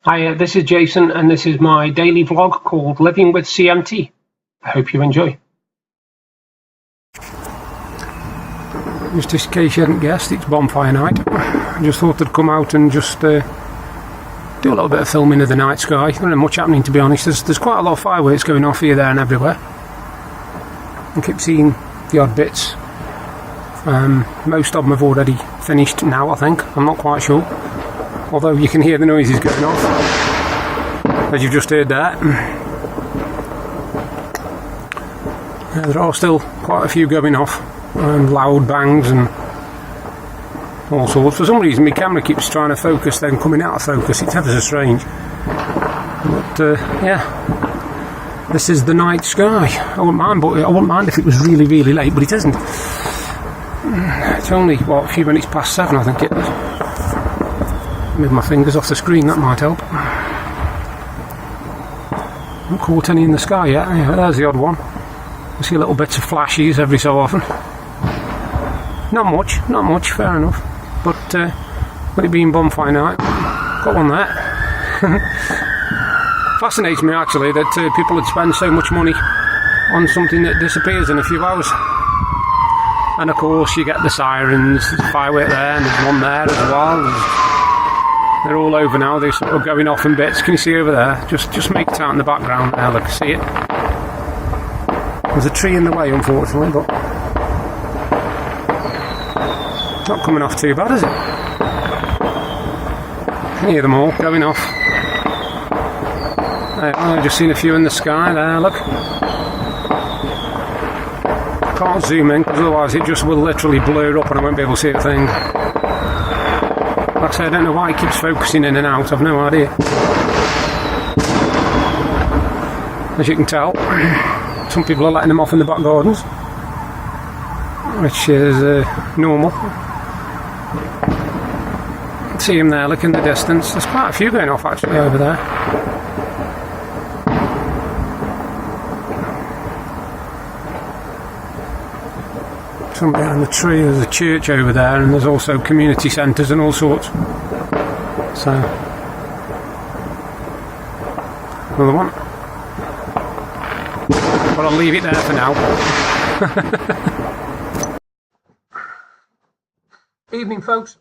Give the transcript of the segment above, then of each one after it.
Hi, this is Jason, and this is my daily vlog called Living with CMT. I hope you enjoy. Just in case you hadn't guessed, it's bonfire night. I just thought I'd come out and just do a little bit of filming of the night sky. There isn't much happening, to be honest. There's quite a lot of fireworks going off here, there and everywhere. I keep seeing the odd bits. Most of them have already finished now, I think. I'm not quite sure. Although you can hear the noises going off, as you've just heard that. There are still quite a few going off, and loud bangs and all sorts. For some reason my camera keeps trying to focus, then coming out of focus. It's ever so strange. But yeah, this is the night sky. I wouldn't mind if it was really, really late, but it isn't. It's only, what, a few minutes past 7, I think it is. Move my fingers off the screen, that might help. Haven't caught any in the sky yet. Yeah, there's the odd one. I see little bits of flashes every so often. Not much, fair enough. But with it being bonfire night, got one there. Fascinates me actually that people would spend so much money on something that disappears in a few hours. And of course you get the sirens, there's a firework there, and there's one there as well. They're all over now, they're sort of going off in bits. Can you see over there? Just make it out in the background there, look, see it? There's a tree in the way, unfortunately, but not coming off too bad, is it? Can hear them all going off. I've just seen a few in the sky there, look. Can't zoom in, because otherwise it just will literally blur up and I won't be able to see a thing. Like I say, I don't know why it keeps focusing in and out, I've no idea. As you can tell, some people are letting them off in the back gardens, which is normal. See them there, look in the distance. There's quite a few going off actually over there. Some behind the tree, there's a church over there, and there's also community centres and all sorts. So, another one. But I'll leave it there for now. Evening, folks.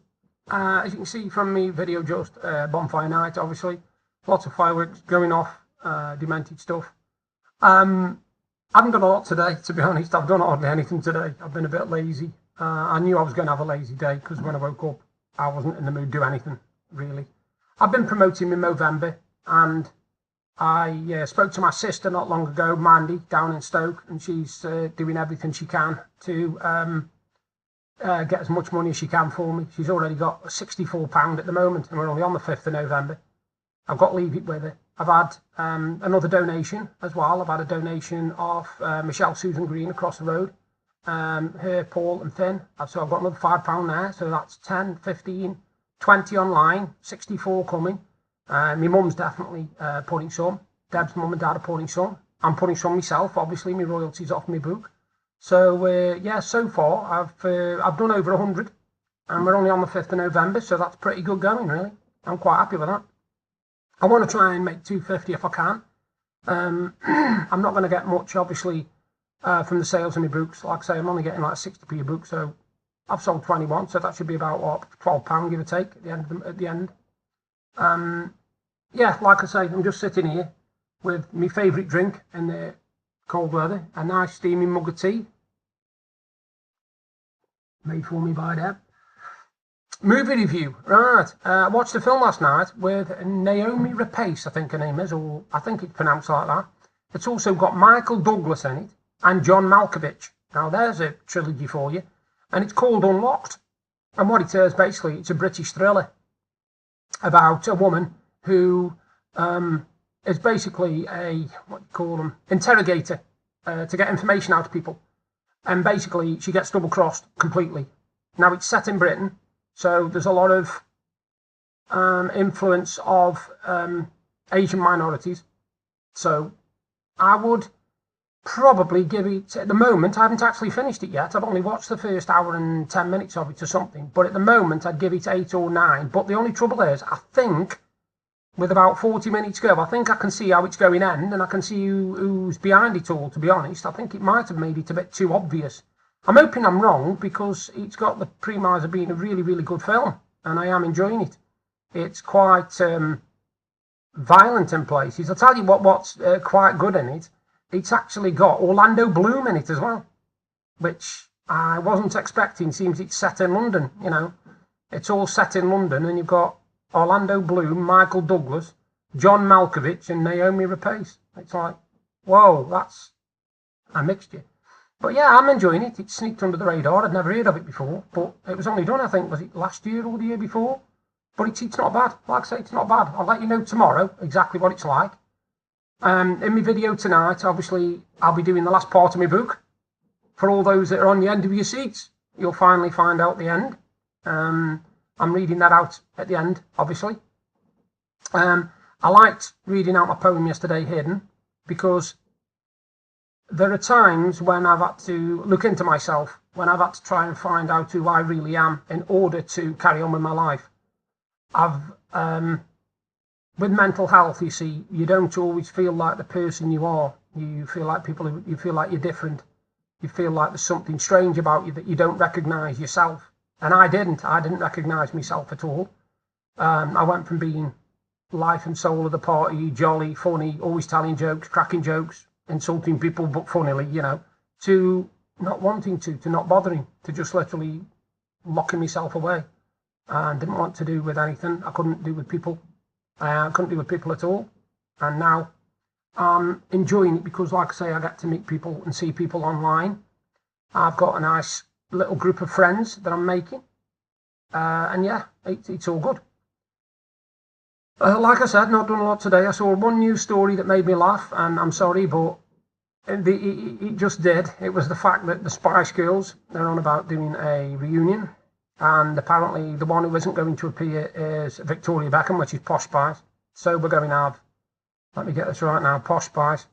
As you can see from me video, just bonfire night, obviously. Lots of fireworks going off, demented stuff. I haven't done a lot today, to be honest. I've done hardly anything today. I've been a bit lazy. I knew I was going to have a lazy day because when I woke up, I wasn't in the mood to do anything, really. I've been promoting in Movember, and I spoke to my sister not long ago, Mandy, down in Stoke, and she's doing everything she can to get as much money as she can for me. She's already got £64 at the moment, and we're only on the 5th of November. I've got to leave it with her. I've had another donation as well. I've had a donation of Michelle Susan Green across the road. Her, Paul and Finn. So I've got another £5 there. So that's 10, 15, 20 online, 64 coming. My mum's definitely putting some. Deb's mum and dad are putting some. I'm putting some myself, obviously. My royalties off my book. So yeah, so far I've done over 100. And we're only on the 5th of November. So that's pretty good going, really. I'm quite happy with that. I want to try and make 250 if I can. I'm not going to get much, obviously, from the sales of my books. Like I say, I'm only getting like 60p a book, so I've sold 21, so that should be about, what, £12, give or take, at the end. Yeah, like I say, I'm just sitting here with my favourite drink in the cold weather, a nice steaming mug of tea, made for me by Deb. Movie review, right. I watched a film last night with Naomi Rapace, I think her name is, or I think it's pronounced like that. It's also got Michael Douglas in it and John Malkovich. Now there's a trilogy for you. And it's called Unlocked. And what it is, basically, it's a British thriller about a woman who is basically a, what do you call them, interrogator to get information out of people. And basically she gets double-crossed completely. Now it's set in Britain. So there's a lot of influence of Asian minorities. So I would probably give it, at the moment, I haven't actually finished it yet. I've only watched the first hour and 10 minutes of it or something. But at the moment, I'd give it 8 or 9. But the only trouble is, I think with about 40 minutes to go. I think I can see how it's going to end, and I can see who's behind it all, to be honest. I think it might have made it a bit too obvious. I'm hoping I'm wrong, because it's got the premise of being a really, really good film, and I am enjoying it. It's quite violent in places. I'll tell you what's quite good in it. It's actually got Orlando Bloom in it as well, which I wasn't expecting. Seems it's set in London, you know. It's all set in London, and you've got Orlando Bloom, Michael Douglas, John Malkovich, and Naomi Rapace. It's like, whoa, that's a mixture. But yeah, I'm enjoying it. It sneaked under the radar. I'd never heard of it before, but it was only done, I think, was it last year or the year before? But it's not bad. Like I say, it's not bad. I'll let you know tomorrow exactly what it's like. In my video tonight, obviously, I'll be doing the last part of my book. For all those that are on the end of your seats, you'll finally find out the end. I'm reading that out at the end, obviously. I liked reading out my poem yesterday, Hidden, because there are times when I've had to look into myself, when I've had to try and find out who I really am in order to carry on with my life. With mental health, you see, you don't always feel like the person you are. You feel like you feel like you're different. You feel like there's something strange about you that you don't recognise yourself. And I didn't recognise myself at all. I went from being life and soul of the party, jolly, funny, always telling jokes, cracking jokes, insulting people, but funnily, you know, to not wanting to not bothering, to just literally locking myself away. And didn't want to do with anything. I couldn't do with people. I couldn't do with people at all. And now I'm enjoying it because, like I say, I get to meet people and see people online. I've got a nice little group of friends that I'm making. And yeah, it's all good. Like I said, not done a lot today. I saw one news story that made me laugh, and I'm sorry, but it just did. It was the fact that the Spice Girls, they're on about doing a reunion. And apparently the one who isn't going to appear is Victoria Beckham, which is Posh Spice. So we're going to have, let me get this right now, Posh Spice,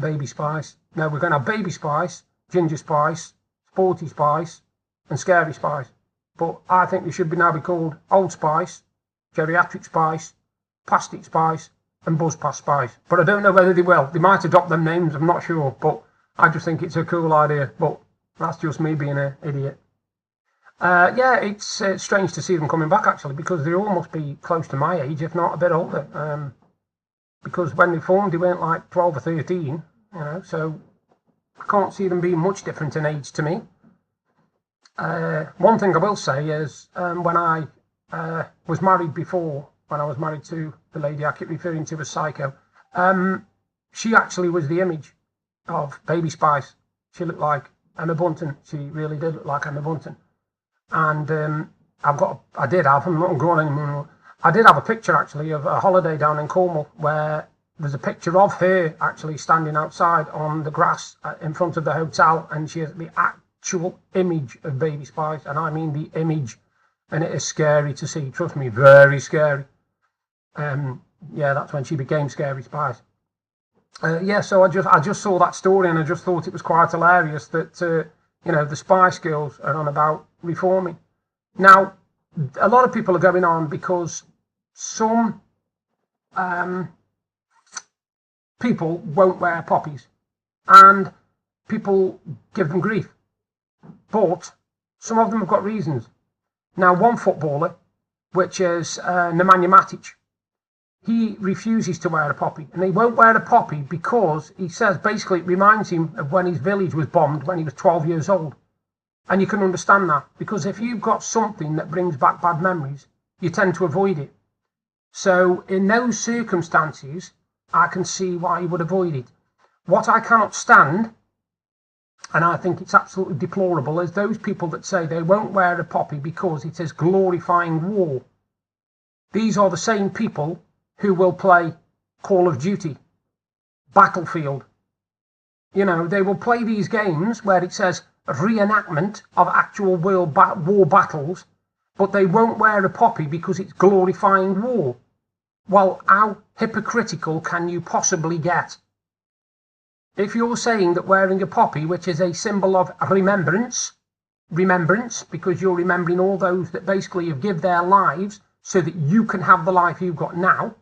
Baby Spice. No, we're going to have Baby Spice, Ginger Spice, Sporty Spice, and Scary Spice. But I think they should now be called Old Spice, Geriatric Spice, Plastic Spice, and Buzz Pass Spice. But I don't know whether they will. They might adopt them names, I'm not sure. But I just think it's a cool idea. But that's just me being an idiot. Yeah, it's strange to see them coming back, actually, because they all must be close to my age, if not a bit older. Because when they formed, they weren't like 12 or 13, you know, so I can't see them being much different in age to me. One thing I will say is, when I was married before, when I was married to the lady I keep referring to as Psycho, she actually was the image of Baby Spice. She looked like Emma Bunton. She really did look like Emma Bunton. And I did have a picture actually of a holiday down in Cornwall where there's a picture of her actually standing outside on the grass in front of the hotel, and she has the actual image of Baby Spice, and I mean the image, and it is scary to see, trust me, very scary. Yeah, that's when she became Scary Spice. Yeah, so I just saw that story, and I just thought it was quite hilarious that you know, the Spice Girls are on about reforming. Now, a lot of people are going on because some people won't wear poppies, and people give them grief. But some of them have got reasons. Now, one footballer, which is Nemanja Matic, he refuses to wear a poppy, and he won't wear a poppy because he says basically it reminds him of when his village was bombed when he was 12 years old. And you can understand that, because if you've got something that brings back bad memories, you tend to avoid it. So in those circumstances, I can see why he would avoid it. What I cannot stand, and I think it's absolutely deplorable, is those people that say they won't wear a poppy because it is glorifying war. These are the same people who will play Call of Duty, Battlefield. You know, they will play these games where it says reenactment of actual war battles, but they won't wear a poppy because it's glorifying war. Well, how hypocritical can you possibly get? If you're saying that wearing a poppy, which is a symbol of remembrance, because you're remembering all those that basically have given their lives so that you can have the life you've got now.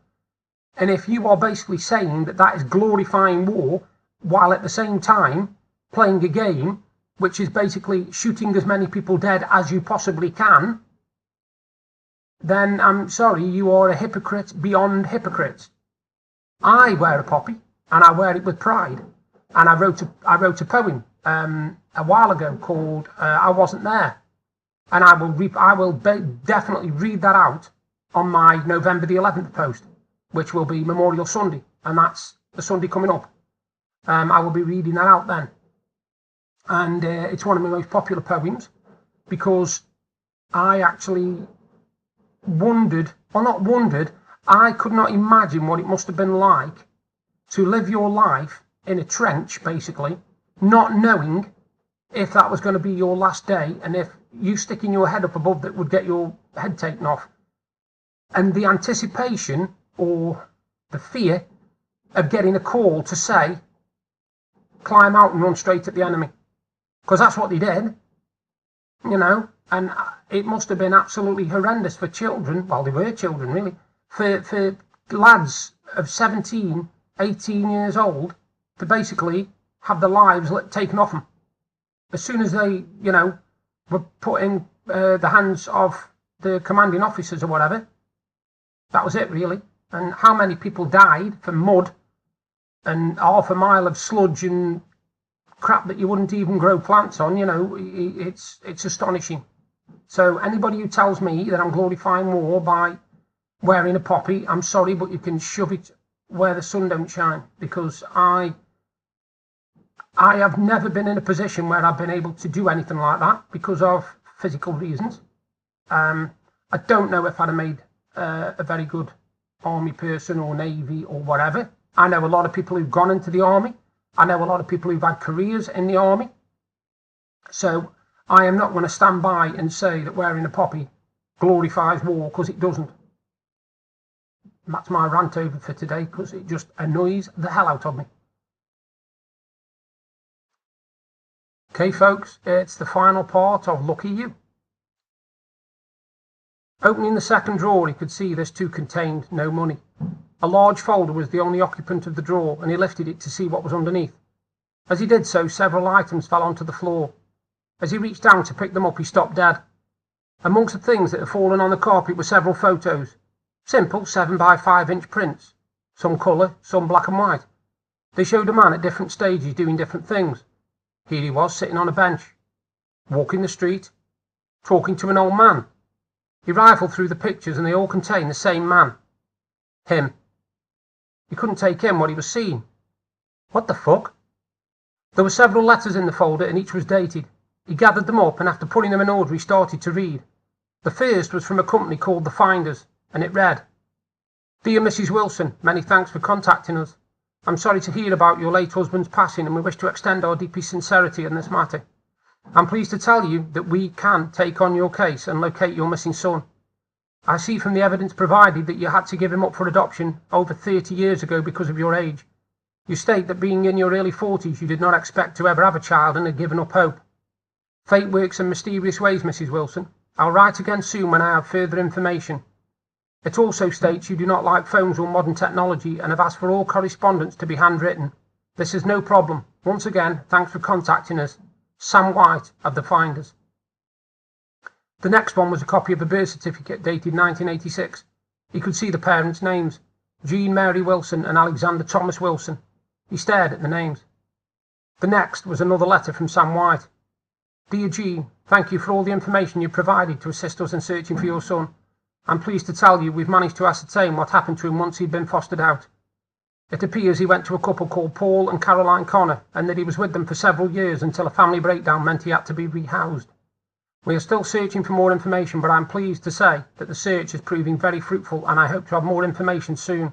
And if you are basically saying that that is glorifying war, while at the same time playing a game which is basically shooting as many people dead as you possibly can, then I'm sorry, you are a hypocrite beyond hypocrites. I wear a poppy, and I wear it with pride. And I wrote a poem a while ago called "I Wasn't There," and I will definitely read that out on my November the 11th post, which will be Memorial Sunday, and that's the Sunday coming up. I will be reading that out then, and it's one of my most popular poems because I actually I could not imagine what it must have been like to live your life in a trench, basically, not knowing if that was going to be your last day, and if you sticking your head up above that would get your head taken off, and the anticipation or the fear of getting a call to say, climb out and run straight at the enemy, because that's what they did, you know. And it must have been absolutely horrendous for children, well, they were children really, for lads of 17, 18 years old to basically have their lives taken off them. As soon as they, you know, were put in the hands of the commanding officers or whatever, that was it really. And how many people died from mud and half a mile of sludge and crap that you wouldn't even grow plants on, you know, it's astonishing. So anybody who tells me that I'm glorifying war by wearing a poppy, I'm sorry, but you can shove it where the sun don't shine, because I have never been in a position where I've been able to do anything like that because of physical reasons. I don't know if I'd have made a very good army person or navy or whatever. I know a lot of people who've gone into the army. I know a lot of people who've had careers in the army. So I am not going to stand by and say that wearing a poppy glorifies war, because it doesn't. And that's my rant over for today, because it just annoys the hell out of me. Okay, folks, it's the final part of Lucky You. Opening the second drawer, he could see this too contained no money. A large folder was the only occupant of the drawer, and he lifted it to see what was underneath. As he did so, several items fell onto the floor. As he reached down to pick them up, he stopped dead. Amongst the things that had fallen on the carpet were several photos. Simple 7 by 5 inch prints. Some colour, some black and white. They showed a man at different stages doing different things. Here he was sitting on a bench, walking the street, talking to an old man. He rifled through the pictures and they all contained the same man. Him. He couldn't take in what he was seeing. What the fuck? There were several letters in the folder and each was dated. He gathered them up and after putting them in order he started to read. The first was from a company called The Finders, and it read, "Dear Mrs. Wilson, many thanks for contacting us. I'm sorry to hear about your late husband's passing and we wish to extend our deepest sincerity in this matter. I'm pleased to tell you that we can take on your case and locate your missing son. I see from the evidence provided that you had to give him up for adoption over 30 years ago because of your age. You state that being in your early 40s you did not expect to ever have a child and had given up hope. Fate works in mysterious ways, Mrs. Wilson. I'll write again soon when I have further information. It also states you do not like phones or modern technology and have asked for all correspondence to be handwritten. This is no problem. Once again, thanks for contacting us. Sam White of The Finders." The next one was a copy of a birth certificate dated 1986. He could see the parents' names, Jean Mary Wilson and Alexander Thomas Wilson. He stared at the names. The next was another letter from Sam White. "Dear Jean, thank you for all the information you provided to assist us in searching for your son. I'm pleased to tell you we've managed to ascertain what happened to him once he'd been fostered out. It appears he went to a couple called Paul and Caroline Connor and that he was with them for several years until a family breakdown meant he had to be rehoused. We are still searching for more information, but I'm pleased to say that the search is proving very fruitful and I hope to have more information soon."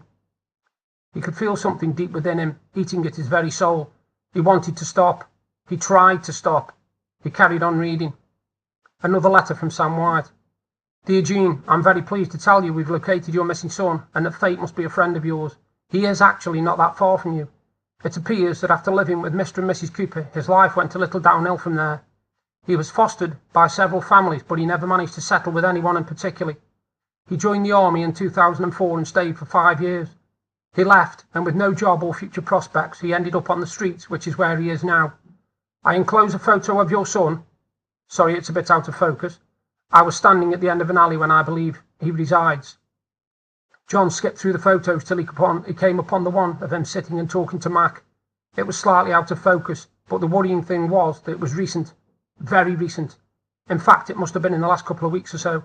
He could feel something deep within him, eating at his very soul. He wanted to stop. He tried to stop. He carried on reading. Another letter from Sam White. "Dear Jean, I'm very pleased to tell you we've located your missing son and that fate must be a friend of yours. He is actually not that far from you. It appears that after living with Mr. and Mrs. Cooper, his life went a little downhill from there. He was fostered by several families, but he never managed to settle with anyone in particular. He joined the army in 2004 and stayed for 5 years. He left, and with no job or future prospects, he ended up on the streets, which is where he is now. I enclose a photo of your son. Sorry, it's a bit out of focus. I was standing at the end of an alley when I believe he resides. John skipped through the photos till he came upon the one of him sitting and talking to Mac. It was slightly out of focus, but the worrying thing was that it was recent. Very recent. In fact, it must have been in the last couple of weeks or so.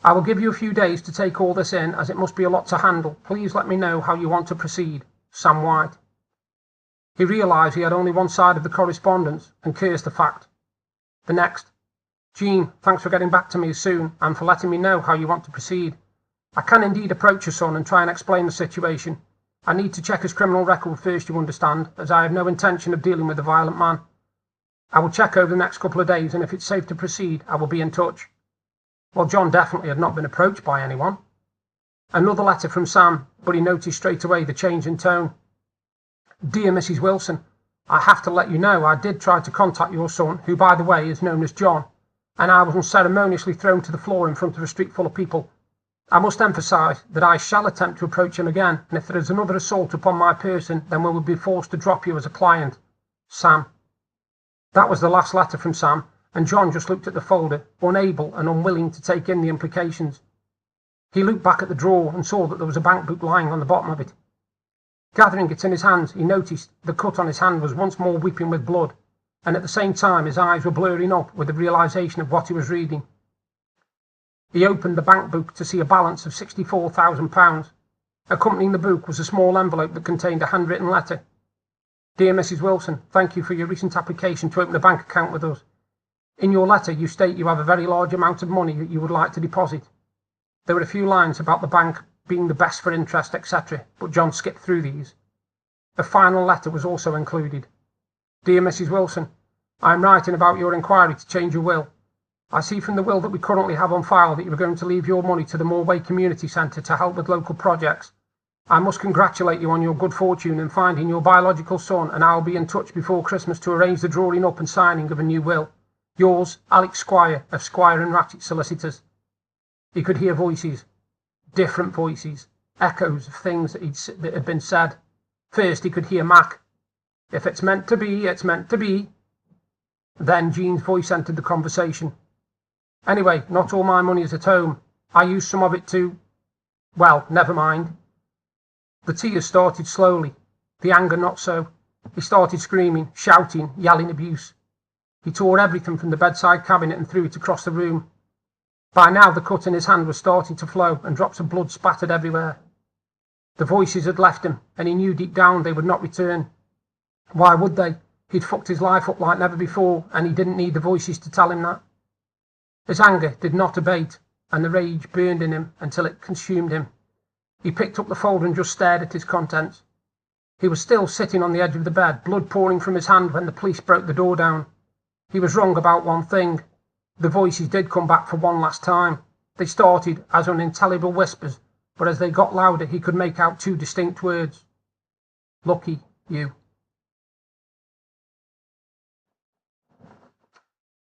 I will give you a few days to take all this in, as it must be a lot to handle. Please let me know how you want to proceed. Sam White. He realised he had only one side of the correspondence and cursed the fact. The next. Jean, thanks for getting back to me soon and for letting me know how you want to proceed. I can indeed approach your son and try and explain the situation. I need to check his criminal record first, you understand, as I have no intention of dealing with a violent man. I will check over the next couple of days, and if it's safe to proceed, I will be in touch. Well, John definitely had not been approached by anyone. Another letter from Sam, but he noticed straight away the change in tone. Dear Mrs. Wilson, I have to let you know I did try to contact your son, who by the way is known as John, and I was unceremoniously thrown to the floor in front of a street full of people. I must emphasise that I shall attempt to approach him again, and if there is another assault upon my person, then we will be forced to drop you as a client. Sam. That was the last letter from Sam, and John just looked at the folder, unable and unwilling to take in the implications. He looked back at the drawer and saw that there was a bank book lying on the bottom of it. Gathering it in his hands, he noticed the cut on his hand was once more weeping with blood, and at the same time his eyes were blurring up with the realisation of what he was reading. He opened the bank book to see a balance of £64,000. Accompanying the book was a small envelope that contained a handwritten letter. Dear Mrs. Wilson, thank you for your recent application to open a bank account with us. In your letter you state you have a very large amount of money that you would like to deposit. There were a few lines about the bank being the best for interest, etc., but John skipped through these. A final letter was also included. Dear Mrs. Wilson, I am writing about your inquiry to change your will. I see from the will that we currently have on file that you are going to leave your money to the Moorway Community Centre to help with local projects. I must congratulate you on your good fortune in finding your biological son, and I will be in touch before Christmas to arrange the drawing up and signing of a new will. Yours, Alex Squire, of Squire and Ratchet Solicitors. He could hear voices, different voices, echoes of things that had been said. First he could hear Mac. If it's meant to be, it's meant to be. Then Jean's voice entered the conversation. Anyway, not all my money is at home. I used some of it to... Well, never mind. The tears started slowly, the anger not so. He started screaming, shouting, yelling abuse. He tore everything from the bedside cabinet and threw it across the room. By now the cut in his hand was starting to flow and drops of blood spattered everywhere. The voices had left him, and he knew deep down they would not return. Why would they? He'd fucked his life up like never before, and he didn't need the voices to tell him that. His anger did not abate, and the rage burned in him until it consumed him. He picked up the folder and just stared at its contents. He was still sitting on the edge of the bed, blood pouring from his hand when the police broke the door down. He was wrong about one thing. The voices did come back for one last time. They started as unintelligible whispers, but as they got louder he could make out two distinct words. Lucky you.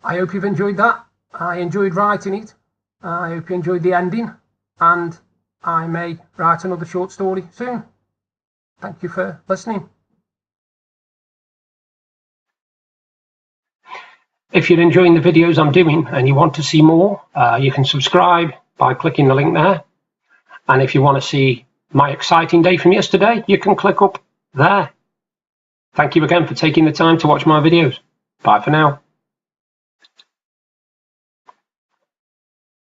I hope you've enjoyed that. I enjoyed writing it. I hope you enjoyed the ending, and I may write another short story soon. Thank you for listening. If you're enjoying the videos I'm doing and you want to see more, you can subscribe by clicking the link there. And if you want to see my exciting day from yesterday, you can click up there. Thank you again for taking the time to watch my videos. Bye for now.